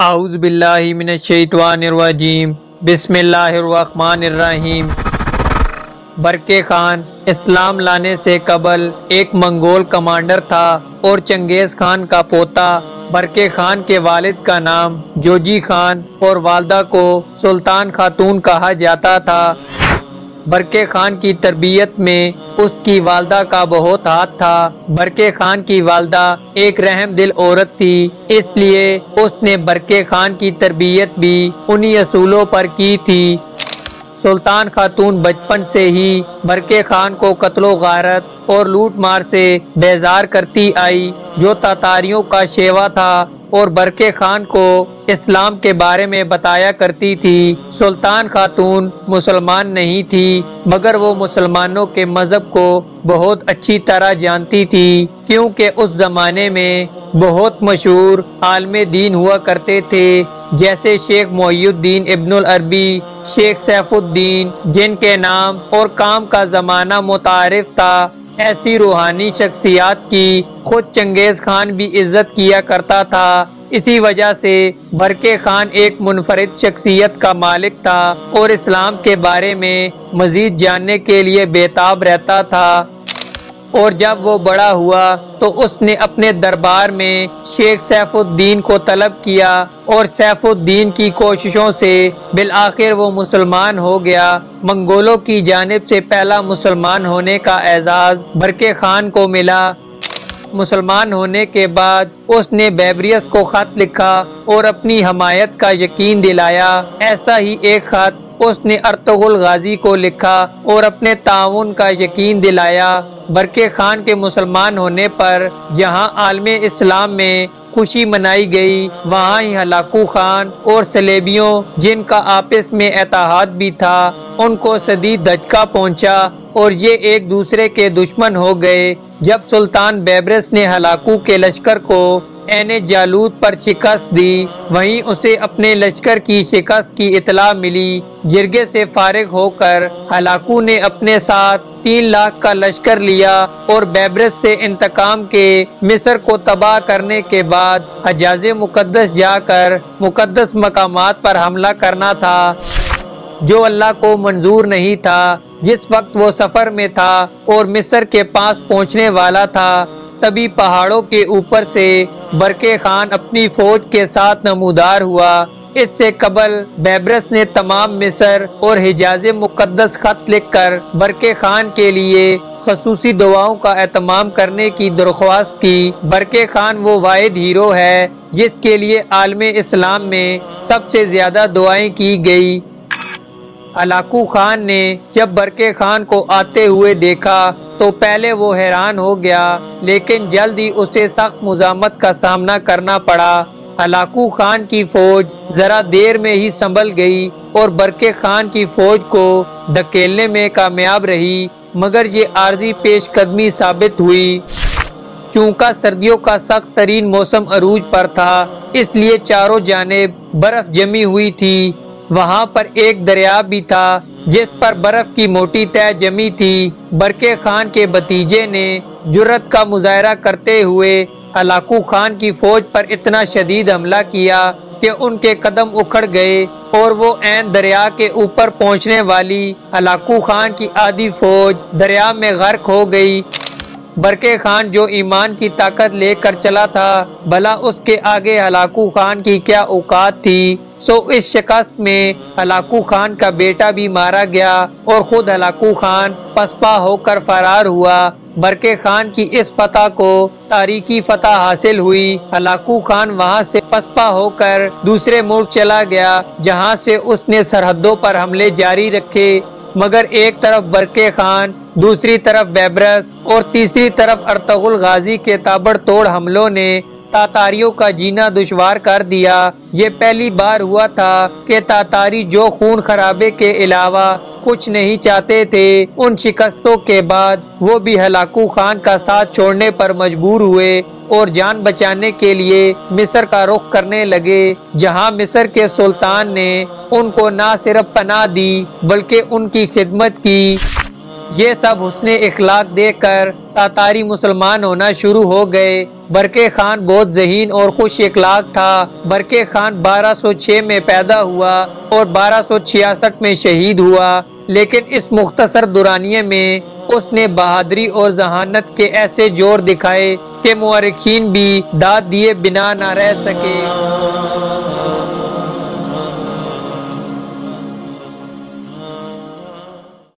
اعوذ باللہ من الشیطان الرجیم بسم اللہ الرحمن الرحیم۔ برقع خان اسلام لانے سے قبل ایک منگول کمانڈر تھا اور چنگیز خان کا پوتا۔ برقع خان کے والد کا نام جوجی خان اور والدہ کو سلطان خاتون کہا جاتا تھا۔ برقع خان کی تربیت میں اس کی والدہ کا بہت ہاتھ تھا۔ برقع خان کی والدہ ایک رحم دل عورت تھی، اس لیے اس نے برقع خان کی تربیت بھی انہی اصولوں پر کی تھی۔ سلطان خاتون بچپن سے ہی برقع خان کو قتل و غارت اور لوٹ مار سے بیزار کرتی آئی، جو تاتاریوں کا شیوا تھا، اور برقع خان کو اسلام کے بارے میں بتایا کرتی تھی۔ سلطان خاتون مسلمان نہیں تھی، مگر وہ مسلمانوں کے مذہب کو بہت اچھی طرح جانتی تھی، کیونکہ اس زمانے میں بہت مشہور عالم دین ہوا کرتے تھے، جیسے شیخ محی الدین ابن العربی، شیخ سیف الدین، جن کے نام اور کام کا زمانہ متعارف تھا۔ ایسی روحانی شخصیات کی خود چنگیز خان بھی عزت کیا کرتا تھا۔ اسی وجہ سے برقع خان ایک منفرد شخصیت کا مالک تھا اور اسلام کے بارے میں مزید جاننے کے لیے بےتاب رہتا تھا۔ اور جب وہ بڑا ہوا تو اس نے اپنے دربار میں شیخ سیف الدین کو طلب کیا، اور سیف الدین کی کوششوں سے بالآخر وہ مسلمان ہو گیا۔ منگولوں کی جانب سے پہلا مسلمان ہونے کا اعزاز برقع خان کو ملا۔ مسلمان ہونے کے بعد اس نے بیبریس کو خط لکھا اور اپنی حمایت کا یقین دلایا۔ ایسا ہی ایک خط اس نے ارطغرل غازی کو لکھا اور اپنے تعاون کا یقین دلایا۔ برقع خان کے مسلمان ہونے پر جہاں عالم اسلام میں خوشی منائی گئی، وہاں ہی ہلاکو خان اور سلیبیوں، جن کا آپس میں اتحاد بھی تھا، ان کو شدید دھچکا پہنچا اور یہ ایک دوسرے کے دشمن ہو گئے۔ جب سلطان بیبرس نے ہلاکو کے لشکر کو عین جالوت پر شکست دی، وہیں اسے اپنے لشکر کی شکست کی اطلاع ملی۔ جرگے سے فارغ ہو کر ہلاکو نے اپنے ساتھ 3 لاکھ کا لشکر لیا اور بیبرس سے انتقام کے مصر کو تباہ کرنے کے بعد حجاز مقدس جا کر مقدس مقامات پر حملہ کرنا تھا، جو اللہ کو منظور نہیں تھا۔ جس وقت وہ سفر میں تھا اور مصر کے پاس پہنچنے والا تھا، تبھی پہاڑوں کے اوپر سے برقع خان اپنی فوج کے ساتھ نمودار ہوا۔ اس سے قبل بیبرس نے تمام مصر اور حجاز مقدس خط لکھ کر برقع خان کے لیے خصوصی دعاؤں کا اہتمام کرنے کی درخواست کی۔ برقع خان وہ واحد ہیرو ہے جس کے لیے عالم اسلام میں سب سے زیادہ دعائیں کی گئی۔ ہلاکو خان نے جب برقع خان کو آتے ہوئے دیکھا تو پہلے وہ حیران ہو گیا، لیکن جلد ہی اسے سخت مزاحمت کا سامنا کرنا پڑا۔ ہلاکو خان کی فوج ذرا دیر میں ہی سنبھل گئی اور برقع خان کی فوج کو دھکیلنے میں کامیاب رہی، مگر یہ عارضی پیش قدمی ثابت ہوئی۔ چونکہ سردیوں کا سخت ترین موسم عروج پر تھا، اس لیے چاروں جانب برف جمی ہوئی تھی۔ وہاں پر ایک دریا بھی تھا جس پر برف کی موٹی تہ جمی تھی۔ برقع خان کے بھتیجے نے جرأت کا مظاہرہ کرتے ہوئے ہلاکو خان کی فوج پر اتنا شدید حملہ کیا کہ ان کے قدم اکھڑ گئے اور وہ عین دریا کے اوپر پہنچنے والی ہلاکو خان کی آدھی فوج دریا میں غرق ہو گئی۔ برقع خان جو ایمان کی طاقت لے کر چلا تھا، بھلا اس کے آگے ہلاکو خان کی کیا اوقات تھی۔ سو اس شکست میں ہلاکو خان کا بیٹا بھی مارا گیا اور خود ہلاکو خان پسپا ہو کر فرار ہوا۔ برقع خان کی اس فتح کو تاریخی فتح حاصل ہوئی۔ ہلاکو خان وہاں سے پسپا ہو کر دوسرے ملک چلا گیا، جہاں سے اس نے سرحدوں پر حملے جاری رکھے، مگر ایک طرف برقع خان، دوسری طرف بیبرس اور تیسری طرف ارطغرل غازی کے تابڑ توڑ حملوں نے تاتاریوں کا جینا دشوار کر دیا۔ یہ پہلی بار ہوا تھا کہ تاتاری جو خون خرابے کے علاوہ کچھ نہیں چاہتے تھے، ان شکستوں کے بعد وہ بھی ہلاکو خان کا ساتھ چھوڑنے پر مجبور ہوئے اور جان بچانے کے لیے مصر کا رخ کرنے لگے، جہاں مصر کے سلطان نے ان کو نہ صرف پناہ دی بلکہ ان کی خدمت کی۔ یہ سب حسن اخلاق دیکھ کر تاتاری مسلمان ہونا شروع ہو گئے۔ برقع خان بہت ذہین اور خوش اخلاق تھا۔ برقع خان 1206 میں پیدا ہوا اور 1266 میں شہید ہوا، لیکن اس مختصر دورانیے میں اس نے بہادری اور ذہانت کے ایسے جوہر دکھائے کہ مورخین بھی داد دیے بنا نہ رہ سکے۔